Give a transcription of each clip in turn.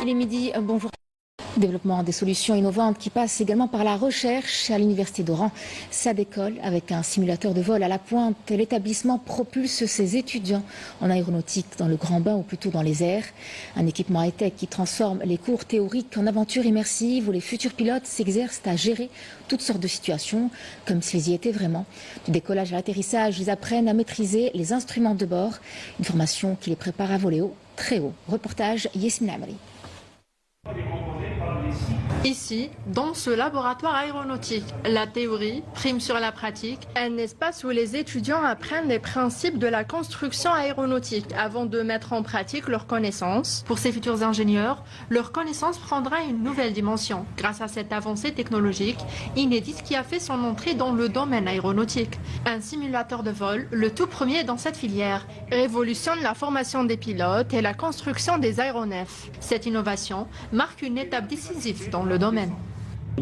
Ali Midi, bonjour. Développement des solutions innovantes qui passent également par la recherche à l'université d'Oran. Ça décolle avec un simulateur de vol à la pointe. L'établissement propulse ses étudiants en aéronautique dans le grand bain ou plutôt dans les airs. Un équipement high-tech qui transforme les cours théoriques en aventures immersives où les futurs pilotes s'exercent à gérer toutes sortes de situations comme s'ils y étaient vraiment. Du décollage à l'atterrissage, ils apprennent à maîtriser les instruments de bord. Une formation qui les prépare à voler haut, très haut. Reportage Yasmine Amri. Ici, dans ce laboratoire aéronautique, la théorie prime sur la pratique, un espace où les étudiants apprennent les principes de la construction aéronautique avant de mettre en pratique leurs connaissances. Pour ces futurs ingénieurs, leur connaissance prendra une nouvelle dimension grâce à cette avancée technologique inédite qui a fait son entrée dans le domaine aéronautique. Un simulateur de vol, le tout premier dans cette filière, révolutionne la formation des pilotes et la construction des aéronefs. Cette innovation marque une étape décisive dans le domaine.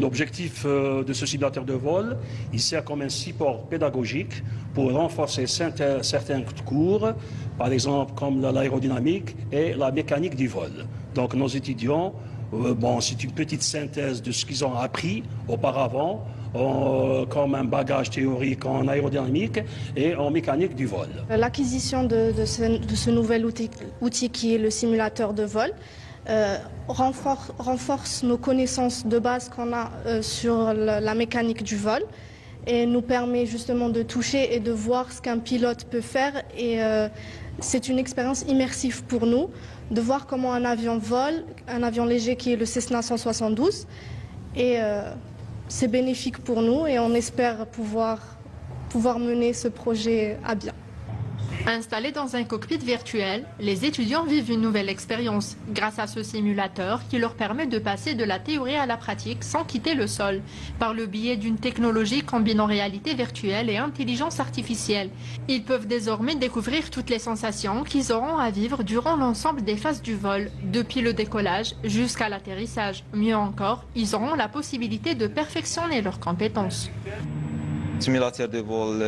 L'objectif de ce simulateur de vol, il sert comme un support pédagogique pour renforcer certains cours, par exemple comme l'aérodynamique et la mécanique du vol. Donc nos étudiants, c'est une petite synthèse de ce qu'ils ont appris auparavant, comme un bagage théorique en aérodynamique et en mécanique du vol. L'acquisition de ce nouvel outil qui est le simulateur de vol renforce nos connaissances de base qu'on a sur la mécanique du vol et nous permet justement de toucher et de voir ce qu'un pilote peut faire. Et c'est une expérience immersive pour nous de voir comment un avion vole, un avion léger qui est le Cessna 172. Et c'est bénéfique pour nous et on espère pouvoir mener ce projet à bien. Installés dans un cockpit virtuel, les étudiants vivent une nouvelle expérience grâce à ce simulateur qui leur permet de passer de la théorie à la pratique sans quitter le sol, par le biais d'une technologie combinant réalité virtuelle et intelligence artificielle. Ils peuvent désormais découvrir toutes les sensations qu'ils auront à vivre durant l'ensemble des phases du vol, depuis le décollage jusqu'à l'atterrissage. Mieux encore, ils auront la possibilité de perfectionner leurs compétences. Le simulateur de vol,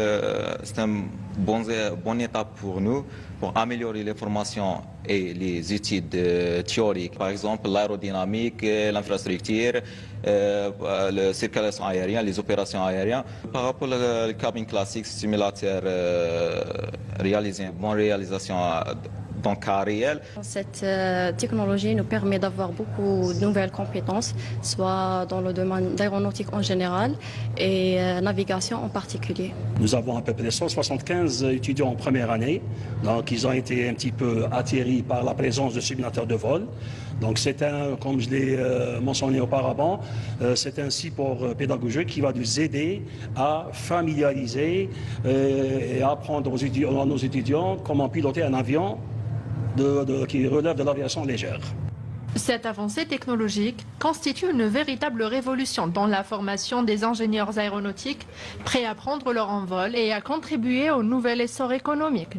c'est une bonne étape pour nous, pour améliorer les formations et les études théoriques. Par exemple, l'aérodynamique, l'infrastructure, la circulation aérienne, les opérations aériennes. Par rapport à la cabine classique, le simulateur réalise une bonne réalisation dans le cas réel. Cette technologie nous permet d'avoir beaucoup de nouvelles compétences, soit dans le domaine d'aéronautique en général et navigation en particulier. Nous avons à peu près 175 étudiants en première année, donc ils ont été un petit peu atterris par la présence de simulateurs de vol. Donc c'est comme je l'ai mentionné auparavant, c'est un support pédagogique qui va nous aider à familiariser et apprendre à nos étudiants comment piloter un avion qui relève de l'aviation légère. Cette avancée technologique constitue une véritable révolution dans la formation des ingénieurs aéronautiques, prêts à prendre leur envol et à contribuer au nouvel essor économique.